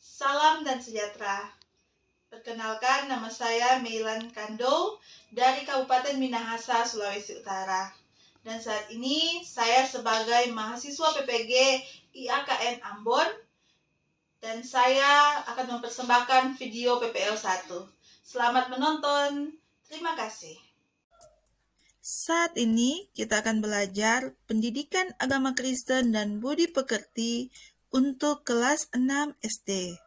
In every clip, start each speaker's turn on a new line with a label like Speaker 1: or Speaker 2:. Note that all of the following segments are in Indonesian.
Speaker 1: Salam dan sejahtera. Perkenalkan, nama saya Meilan Kando dari Kabupaten Minahasa, Sulawesi Utara. Dan saat ini saya sebagai mahasiswa PPG IAKN Ambon dan saya akan mempersembahkan video PPL 1. Selamat menonton. Terima kasih. Saat ini kita akan belajar pendidikan agama Kristen dan budi pekerti untuk kelas 6 SD.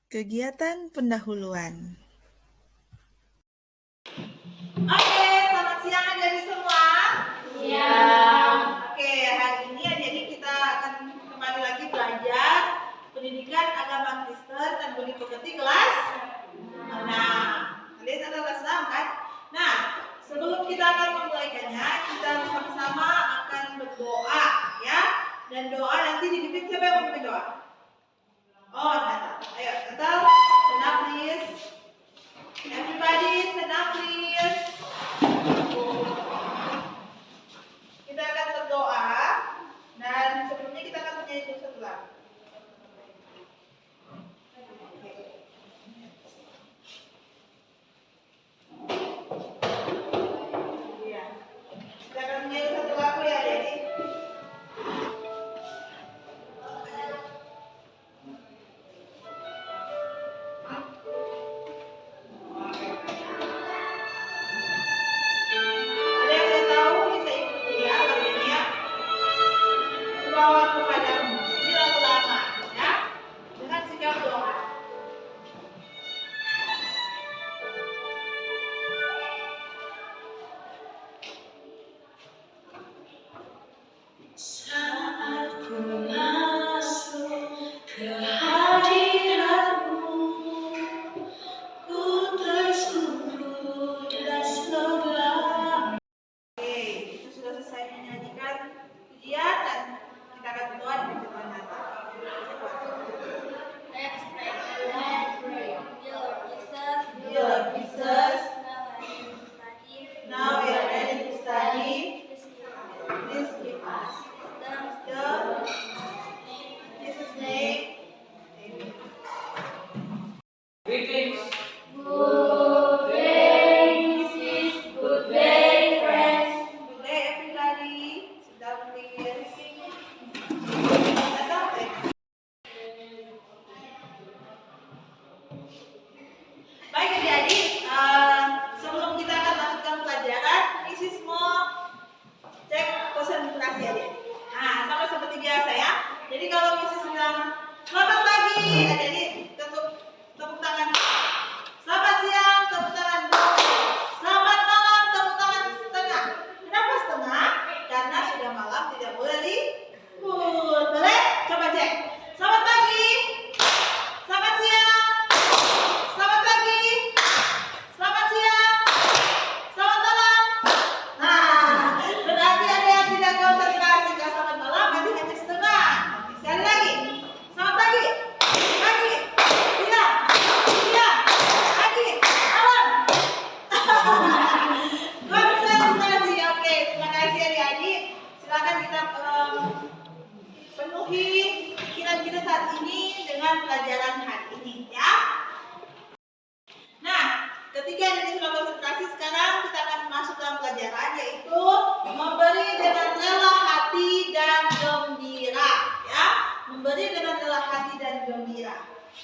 Speaker 1: Kegiatan pendahuluan. Oke, selamat siang adik-adik semua.
Speaker 2: Iya.
Speaker 1: Oke, hari ini adik-adik kita akan kembali lagi belajar pendidikan agama Kristen dan budi pekerti kelas 6. Kalian ada kelas 6 kan? Nah, sebelum kita akan memulaikannya, kita sama-sama akan berdoa ya. Dan doa nanti dipimpin siapa yang memimpin doa? Oh, Natal. Ayo, Natal, stand up please. Everybody, stand up please. Kita akan berdoa dan sebelumnya kita akan menyanyi dulu satu lagu. Iya. Kita akan menyanyi satu lagu ya, Dedi.
Speaker 2: Saat ku masuk ke hadiratmu, ku tersungkur dan sebelah.
Speaker 1: Oke, kita sudah selesai menyanyikan pujian dan kita akan berdoa di depan Natal.
Speaker 2: Let's pray.
Speaker 1: Dear Lord Jesus, now we are ready to study. Please give us wisdom. In Jesus' name. Amen.
Speaker 2: Greetings. Good day, sis. Good day, friends.
Speaker 1: Good day, everybody. Sit down, please. Natal, baik adik-adik, sebelum kita akan masukkan pelajaran, Mrs. mau cek konsentrasi adik. Nah, sama seperti biasa ya. Jadi kalau Mrs. bilang selamat pagi, adik-adik tepuk tangan. Selamat siang, tepuk tangan. Selamat malam, tepuk tangan setengah. Kenapa setengah? Karena sudah malam tidak boleh libur. Boleh? Coba cek. Selamat pagi. Selamat siang. Selamat pagi. Selamat siang. Selamat malam. Nah, berarti ada yang tidak konsentrasi ke selamat malam, berarti hanya setengah. Sekali lagi. Selamat pagi. Pagi. Siang. Siang. Pagi. Malam. Konsentrasi. Oke, terima kasih adik-adik. Silakan kita penuhi pikiran kita saat ini dengan pelajaran hari ini ya. Nah, ketika adik sudah konsentrasi, sekarang kita akan masuk dalam pelajaran, yaitu memberi dengan rela hati dan gembira ya. Memberi dengan rela hati dan gembira.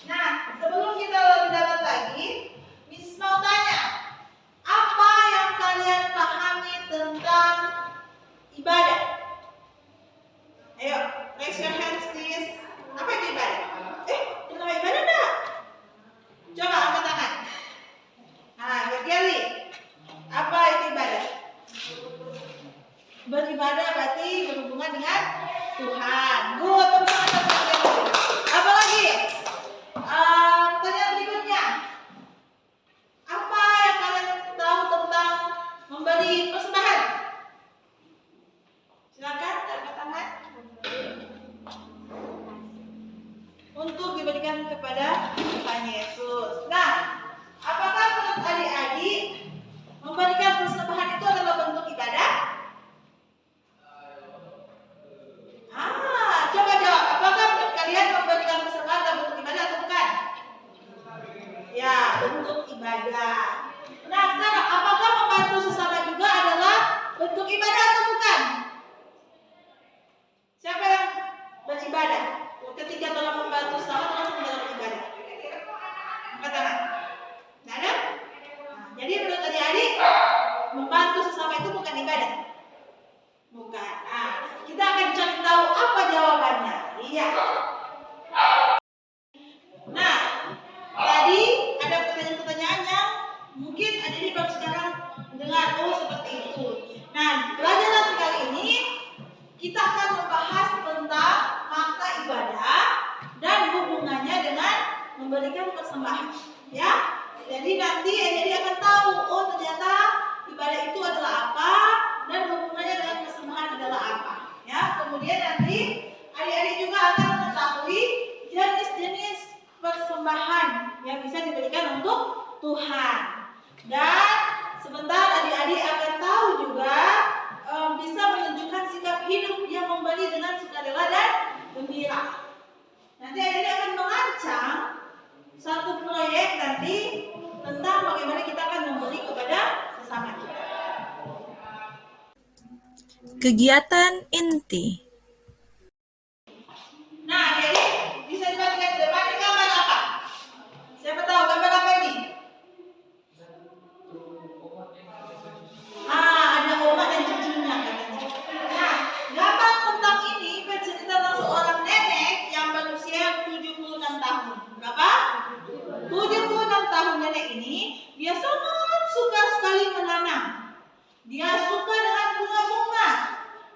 Speaker 1: Nah, sebelum kita lebih dalam lagi, Miss mau tanya, apa yang kalian pahami tentang ibadah? Ayo, raise your hands please. Apa itu ibadah? Tentang ibadah enggak? Coba angkat tangan. Nah, Kelly, apa itu ibadah? Beribadah berarti berhubungan dengan Tuhan. Good, teman-teman. Apa lagi? Pertanyaan berikutnya. Apa yang kalian tahu tentang memberi persembahan? Silakan angkat tangan. Untuk diberikan kepada Tuhan Yesus. Nah, apakah menurut adik-adik memberikan persembahan itu adalah bentuk ibadah? bentuk ibadah atau bukan? Siapa yang beribadah? Ketika tolong membantu sesama termasuk dalam ibadah. Angkat tangan. Nggak ada? Nah, jadi menurut adik-adik, membantu sesama itu bukan ibadah? Bukan. Nah, kita akan cari tahu apa jawabannya. Iya. Nah, tadi ada pertanyaan-pertanyaan yang mungkin adik-adik baru sekarang dengar, oh seperti itu. Nah, pelajaran kali ini kita akan membahas tentang makna ibadah dan hubungannya dengan memberikan persembahan. Ya, jadi nanti adik-adik akan tahu, oh ternyata ibadah itu adalah apa dan hubungannya dengan persembahan adalah apa. Ya, kemudian nanti adik-adik juga akan mengetahui jenis-jenis persembahan yang bisa diberikan untuk Tuhan. Dan sebentar adik-adik akan tahu juga bisa menunjukkan sikap hidup yang memberi dengan sukarela dan gembira. Nanti adik-adik akan merancang satu proyek nanti tentang bagaimana kita akan memberi kepada sesama kita.
Speaker 3: Kegiatan inti.
Speaker 1: Nah, jadi bisa dibaca di depan ini gambar apa? Siapa tahu gambar apa ini? Ada oma dan cucunya katanya. Nah, gambar tentang ini bercerita tentang seorang nenek yang berusia 76 tahun. Berapa? 76 tahun nenek ini, dia sangat suka sekali menanam. Dia suka dengan bunga-bunga.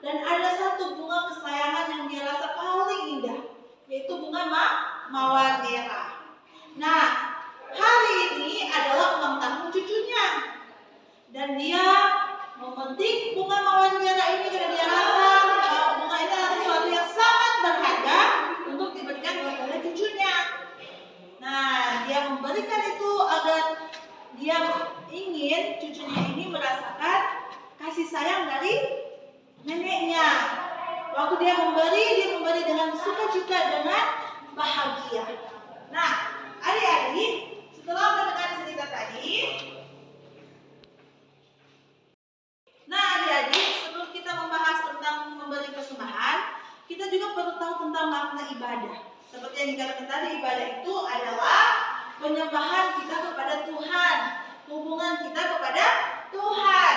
Speaker 1: Dan ada satu bunga kesayangan yang dia rasa paling indah, yaitu bunga mawar merah. Nah, hari ini adalah ulang tahun cucunya. Dan dia memetik bunga mawar merah ini karena dia rasa bunga itu adalah sesuatu yang sangat berharga untuk diberikan kepada cucunya. Nah, dia memberikan itu agar dia ingin cucunya ini merasakan kasih sayang dari neneknya. Waktu dia memberi dengan sukacita, dengan bahagia. Nah, adik-adik, setelah mendengar cerita tadi, sebelum kita membahas tentang memberi persembahan, kita juga perlu tahu tentang makna ibadah. Seperti yang dikatakan tadi, ibadah itu adalah penyembahan kita kepada Tuhan, hubungan kita kepada Tuhan.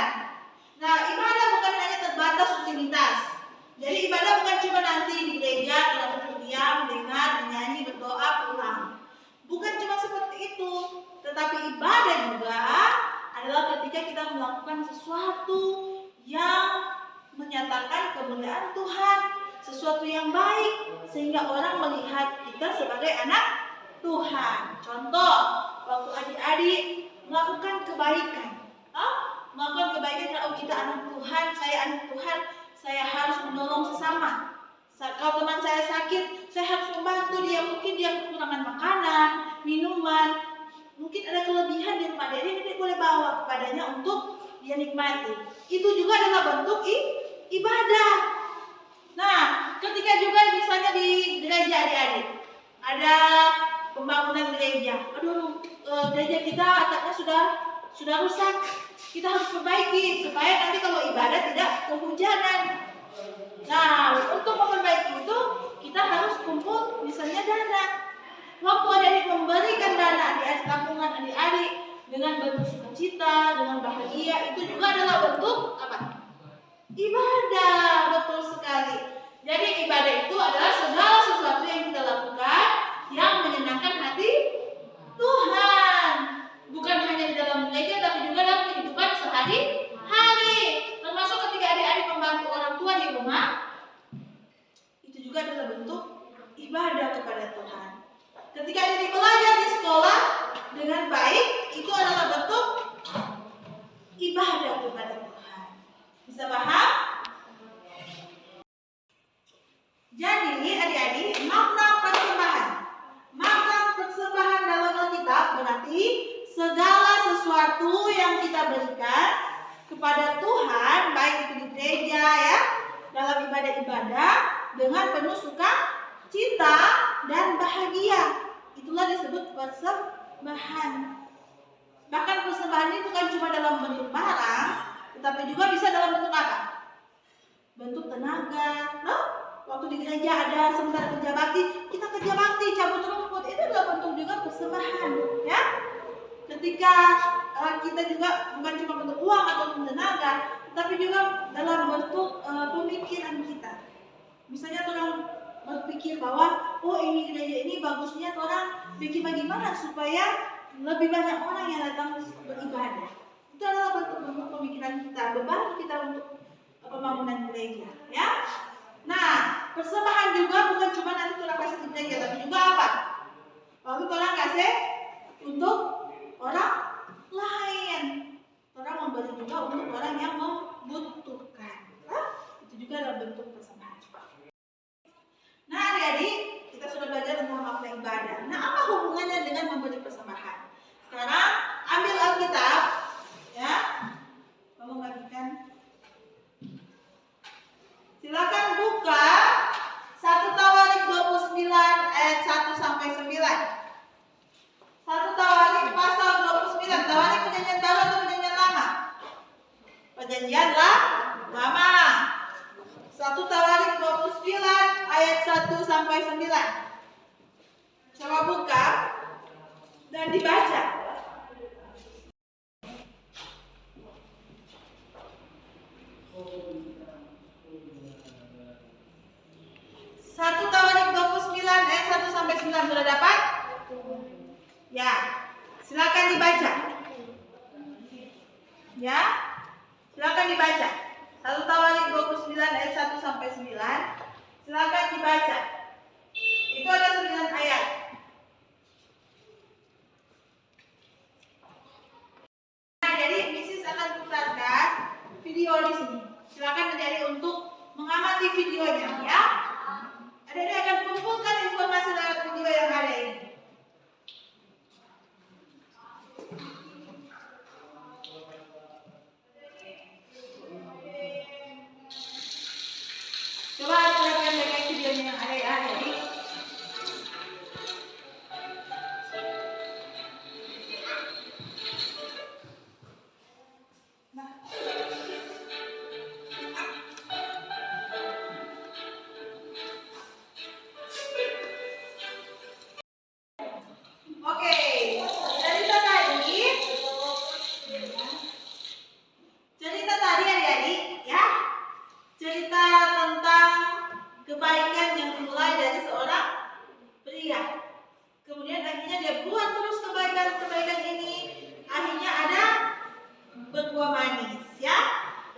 Speaker 1: Nah, ibadah bukan hanya terbatas rutinitas. Jadi ibadah bukan cuma nanti di gereja, kita duduk diam, dengar, menyanyi, berdoa, pulang. Bukan cuma seperti itu, tetapi ibadah juga adalah ketika kita melakukan sesuatu yang menyatakan kemuliaan Tuhan, sesuatu yang baik sehingga orang melihat kita sebagai anak Tuhan. Contoh, waktu adik-adik melakukan kebaikan, melakukan kebaikan, kalau kita anak Tuhan, saya anak Tuhan, saya harus menolong sesama. Kalau teman saya sakit, saya harus membantu dia. Mungkin dia kekurangan makanan, minuman, mungkin ada kelebihan di rumah dia boleh bawa kepadanya untuk dia nikmati. Itu juga adalah bentuk ibadah. Nah, ketika juga misalnya di gereja adik-adik, ada pembangunan gereja. Gereja kita atapnya sudah rusak. Kita harus perbaiki supaya nanti kalau ibadah tidak kehujanan. Nah, untuk memperbaiki itu kita harus kumpul misalnya dana. Waktu adik-adik memberikan dana, adik-adik tabungan adik-adik dengan bersukacita, dengan bahagia, itu juga adalah bentuk apa? Ibadah, betul sekali. Jadi ibadah itu adalah segala sesuatu yang kita lakukan yang menyenangkan hati Tuhan. Bukan hanya di dalam gereja, tapi juga dalam kehidupan sehari-hari. Termasuk ketika adik-adik membantu orang tua di rumah, itu juga adalah bentuk ibadah kepada Tuhan. Ketika adik-adik belajar di sekolah dengan baik, itu adalah bentuk ibadah kepada Tuhan. Bisa paham? Jadi adik-adik, makna persembahan. Makna persembahan dalam Alkitab berarti segala sesuatu yang kita berikan kepada Tuhan, baik itu di gereja ya, dalam ibadah-ibadah dengan penuh sukacita dan bahagia. Itulah disebut persembahan. Bahkan persembahan ini bukan cuma dalam bentuk barang, tetapi juga bisa dalam bentuk apa? Bentuk tenaga. Loh, waktu di gereja ada sementara kerja bakti, kita kerja bakti, cabut rumput, itu adalah bentuk juga persembahan, ya. Ketika kita juga bukan cuma bentuk uang atau tenaga, tetapi juga dalam bentuk pemikiran kita. Misalnya orang berpikir bahwa oh ini gereja ini bagusnya orang bikin bagaimana supaya lebih banyak orang yang datang beribadah. Itu adalah bentuk pemikiran kita, beban kita untuk pembangunan gereja, ya. Nah, persembahan juga bukan cuma nanti orang kasih ke gereja, tapi juga apa? Waktu orang kasih untuk orang lain. Orang memberi juga untuk orang yang membutuhkan. Itu juga adalah bentuk persembahan. Nah, adik-adik, kita sudah belajar tentang makna ibadah. Nah, apa hubungannya dengan memberi persembahan? Sekarang ambil Alkitab, ya. Kamu bagikan. Silakan buka 1 Tawarik 29 ayat 1 sampai 9. 1 Tawarik pasal 29. Tawarik perjanjian baru atau perjanjian lama? Perjanjian lama. 1 Tawarik 29 ayat 1 sampai 9. Coba buka dan dibaca. Satu Tawarik 29 ayat 1 sampai 9 sudah dapat? Ya, silakan dibaca. Ya, silakan dibaca. 1 Tawarik 29 ayat 1 sampai 9. Silakan dibaca. Itu ada 9 ayat. Nah, jadi Mrs. akan putarkan video di sini. Silakan adik-adik untuk mengamati videonya, ya. Adik-adik akan kumpulkan informasi lewat video yang ada ini. Coba perhatikan baik videonya yang ada ya, adik-adik. Nah. Oke, cerita tadi adik-adik, ya. Cerita tentang kebaikan yang dimulai dari seorang pria. Kemudian akhirnya dia buat terus kebaikan-kebaikan ini. Akhirnya ada berbuah manis, ya.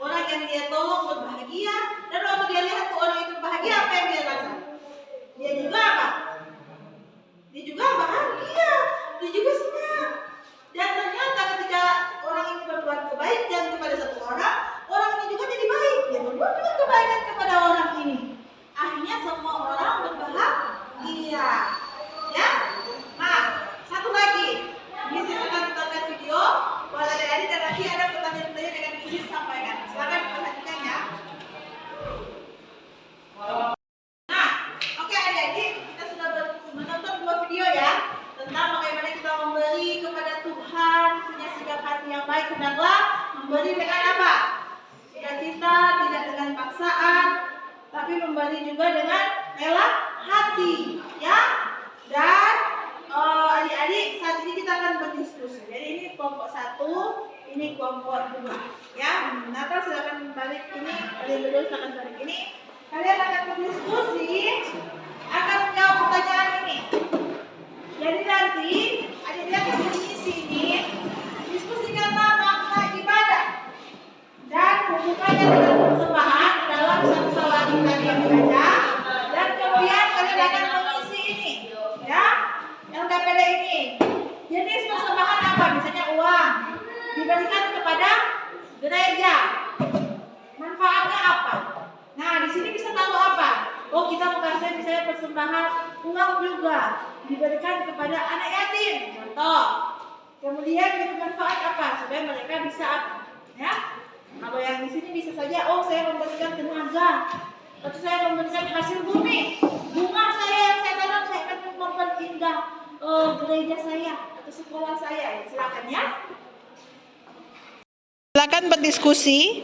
Speaker 1: Orang yang dia tolong berbahagia, dan waktu dia lihat tuh orang itu bahagia, apa yang dia rasa? Dia juga apa? Dia juga bahagia, dia juga senang. Dan ternyata ketika orang ini berbuat kebaikan kepada satu orang, orang ini juga jadi baik. Dia berbuat juga kebaikan kepada orang ini. Akhirnya semua orang berbahagia. Ya. Nah, satu lagi. Mrs. akan putarkan video buat adik-adik dan nanti ada pertanyaan-pertanyaan yang Mrs. sampaikan. Silakan perhatikan ya. Nah, oke adik-adik, kita sudah menonton dua video ya tentang bagaimana kita memberi kepada Tuhan, punya sikap hati yang baik. Hendaklah memberi dengan apa? Sukacita, tidak dengan paksaan, tapi memberi juga dengan rela hati, ya. Dan adik-adik, saat ini kita akan berdiskusi. Jadi ini kelompok 1, ini kelompok 2, ya. Natal silakan balik ini, kalian berdua silakan balik ini. Kalian akan berdiskusi, akan menjawab pertanyaan ini. Jadi nanti adik-adik akan mengisi ini, diskusikan tentang makna ibadah dan hubungannya dengan persembahan dalam 1 Tawarik tadi yang dibaca. Dan kemudian kalian akan mengisi ini, ya, LKPD ini. Jenis persembahan apa? Misalnya uang diberikan kepada gereja. Manfaatnya apa? Nah, di sini bisa tahu apa? Oh, kita mengasih misalnya persembahan uang juga diberikan kepada anak yatim, contoh. Kemudian bermanfaat apa? Supaya mereka bisa apa? Ya. Kalau yang di sini bisa saja, oh saya memberikan tenaga, atau saya memberikan hasil bumi, bunga saya yang saya tanam, saya akan memperindah gereja saya atau sekolah saya. Silakan ya. Silakan berdiskusi.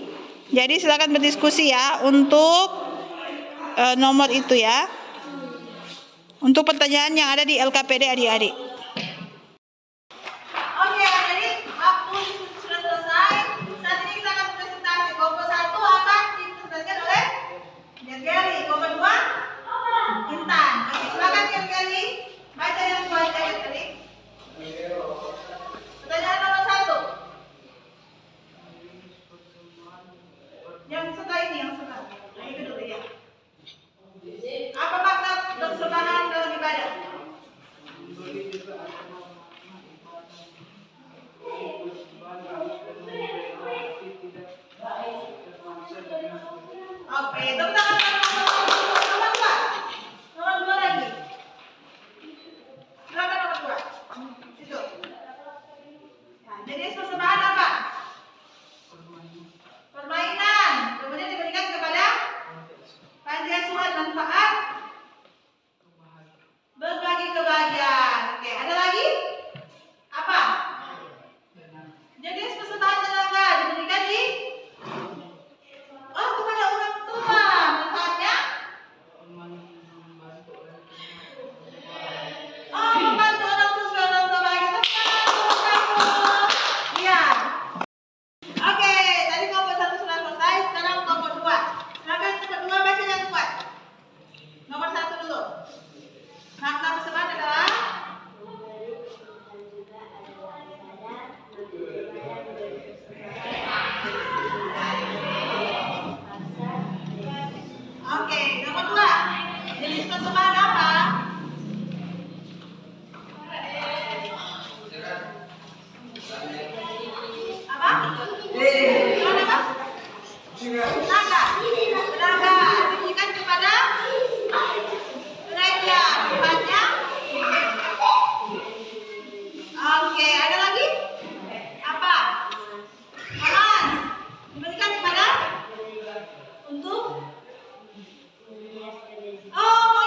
Speaker 1: Jadi silakan berdiskusi ya untuk nomor itu ya. Untuk pertanyaan yang ada di LKPD adik-adik. Oke, adik-adik, waktu diskusi sudah selesai. Saat ini kita akan presentasi. Kelompok 1 akan dipresentasikan oleh Gergely. Kelompok 2 Intan. Oke, silakan Gergely. Baca yang buat Gergely. Pertanyaan nomor 1. Yang setelah ini, yang setelah. Nah, itu dulu ya. Apa makna persembahan dalam ibadah? Oke, tepuk tangan nomor 2. Nomor 2 lagi. Silakan nomor 2. Itu. Nah, jadi persembahan apa? Permainan. Kemudian diberikan kepada panti asuhan, manfaat berbagi kebahagiaan. Oke, ada lagi? Apa? Jadi persembahan tenaga diberikan di kepada orang tua. Manfaatnya? Membantu orang tua supaya orang tua bahagia. Iya. Oke, tadi kelompok 1 sudah selesai. Sekarang kelompok 2. Silakan kelompok 2 baca yang kuat. Nomor 1 dulu. Makna persembahan adalah oke, nomor 2. Jenis persembahan apa? Apa? Gimana, Pak? Tenaga. Tenaga diberikan kepada gereja. Manfaatnya? Oke, ada lagi? Apa? Aman. Diberikan kepada untuk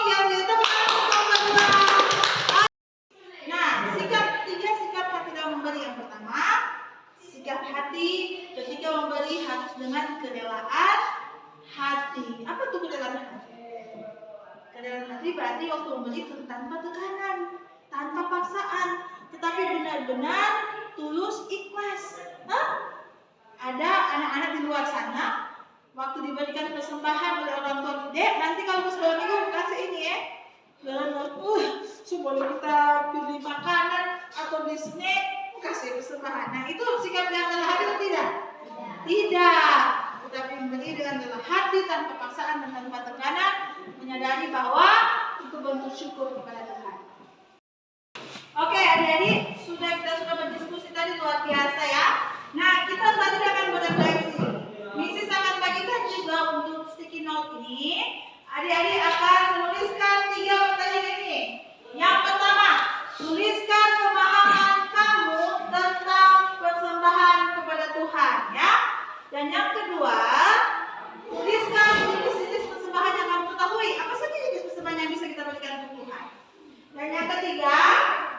Speaker 1: iya, itu nomor 2. Nah, sikap hati dalam memberi. Yang pertama, sikap hati ketika memberi harus dengan kerelaan hati. Apa tuh kerelaan hati? Kerelaan hati berarti waktu memberi tanpa tekanan, tanpa paksaan, tetapi benar-benar tulus ikhlas. Ada anak-anak di luar sana waktu diberikan persembahan oleh orang tua, Dek, nanti kalau ke sekolah minggu kasih ini ya. Dan sebelum kita beli makanan atau beli snack, kasih persembahan. Nah, itu sikap yang dalam hati atau tidak? Tidak. Tetapi memberi dengan dalam hati, tanpa paksaan dan tanpa tekanan, menyadari bahwa itu bentuk syukur kepada Tuhan. Oke, adik-adik, kita sudah berdiskusi tadi luar biasa ya. Nah, kita saat ini akan berefleksi. Misi akan bagikan juga untuk sticky note ini. Adik-adik akan menuliskan 3 pertanyaan ini. Yang pertama, tuliskan pemahaman kamu tentang persembahan kepada Tuhan ya. Dan yang kedua, tuliskan jenis-jenis persembahan yang kamu ketahui. Apa saja jenis persembahan yang bisa kita berikan untuk Tuhan. Dan yang ketiga,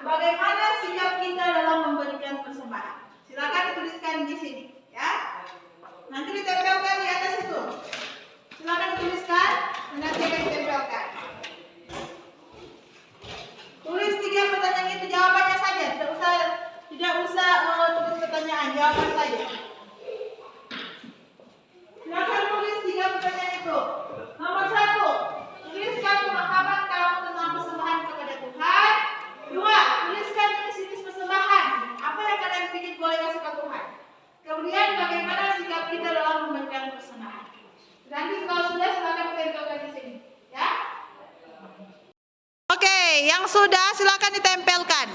Speaker 1: bagaimana sikap kita dalam memberikan persembahan. Silakan dituliskan di sini ya. Nanti ditempelkan di atas itu. Silakan dituliskan dan nanti akan ditempelkan. Tulis 3 pertanyaan itu, jawabannya saja. Tidak usah tulis pertanyaan, jawaban saja. Silakan tulis 3 pertanyaan itu. Nomor 1, tuliskan pemahaman kamu tentang persembahan kepada Tuhan. 2, tuliskan jenis persembahan. Apa yang kalian pikir boleh kasih ke Tuhan. Kemudian bagaimana sikap kita dalam memberikan persembahan. Nanti kalau sudah silakan tempelkan di sini, ya. Oke, yang sudah silakan ditempelkan.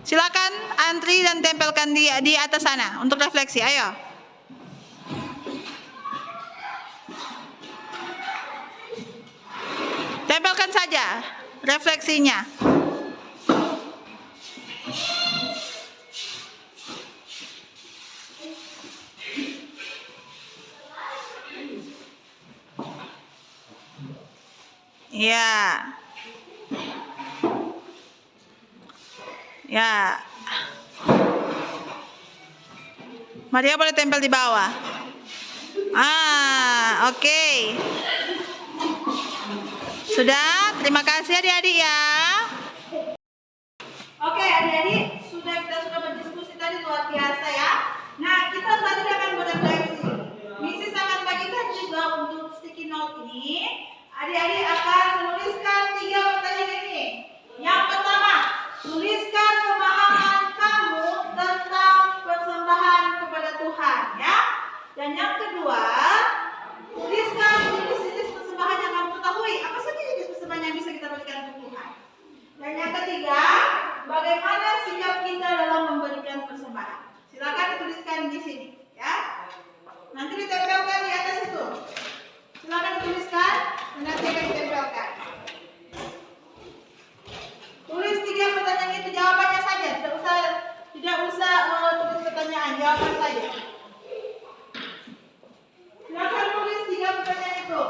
Speaker 1: Silakan antri dan tempelkan di atas sana untuk refleksi. Ayo. Tempelkan saja refleksinya. Ya. Ya. Maria boleh tempel di bawah. Oke. Sudah, terima kasih adik-adik ya. Oke adik-adik, kita sudah berdiskusi tadi luar biasa ya. Nah, kita saat ini akan berefleksi. Misi akan bagikan juga untuk sticky note ini. Adik-adik akan menuliskan 3 pertanyaan ini. Yang pertama, tuliskan pemahaman kamu tentang persembahan kepada Tuhan ya. Dan yang kedua, tuliskan jenis-jenis persembahan yang kamu ketahui. Apa saja jenis persembahan yang bisa kita berikan untuk Tuhan. Dan yang ketiga, bagaimana sikap kita dalam memberikan persembahan. Silakan dituliskan di sini ya. Nanti ditempelkan di atas itu. Silakan dituliskan dan nanti akan ditempelkan. Tulis 3 pertanyaan itu, jawabannya saja. Tidak usah tulis pertanyaan, jawaban saja. Silakan tulis 3 pertanyaan itu.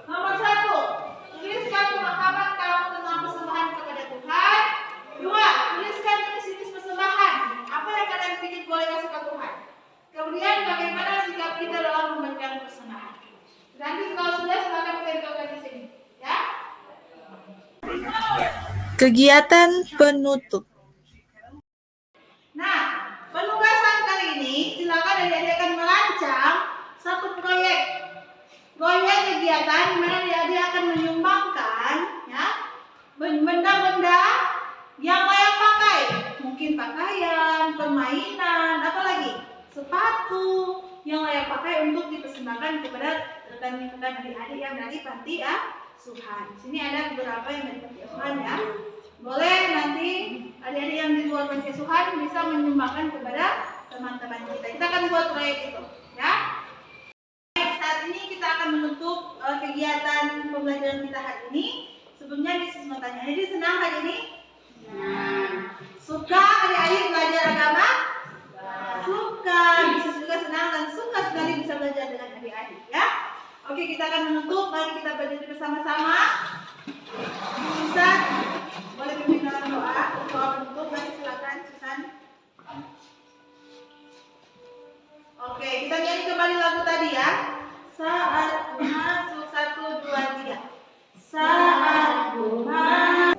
Speaker 1: Nomor 1, tuliskan pemahaman kamu tentang persembahan kepada Tuhan. 2, tuliskan jenis-jenis persembahan. Apa yang kalian pikir boleh kasih ke Tuhan. Kemudian bagaimana sikap kita dalam memberikan persembahan. Nanti kalau sudah silakan ditempelkan di sini, ya.
Speaker 3: Kegiatan penutup.
Speaker 1: Nah, penugasan kali ini silakan adik-adik akan merancang satu proyek kegiatan di mana adik-adik akan menyumbangkan ya benda-benda yang layak pakai, mungkin pakaian, permainan, apalagi sepatu yang layak pakai untuk dipersembahkan kepada rekan-rekan adik-adik yang dari panti asuhan. Di sini ada beberapa yang dari panti asuhan ya. Boleh nanti adik-adik yang di luar panti asuhan bisa menyumbangkan kepada teman-teman kita. Kita akan buat proyek itu, ya. Saat ini kita akan menutup kegiatan pembelajaran kita hari ini. Sebelumnya Mrs. mau tanya, jadi senang hari ini? Suka adik-adik belajar agama? Suka. Bisa juga senang dan suka sekali bisa belajar dengan adik-adik, ya. Oke, kita akan menutup. Mari kita berdiri bersama-sama. Susan, boleh pimpin dalam doa penutup. Mari silakan Susan. Oke, kita nyanyi kembali lagu tadi ya. Saat ku masuk 1, 2, 3. Saat ku masuk.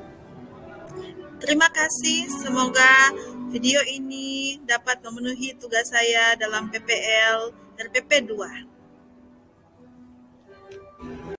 Speaker 3: Terima kasih, semoga video ini dapat memenuhi tugas saya dalam PPL RPP 2.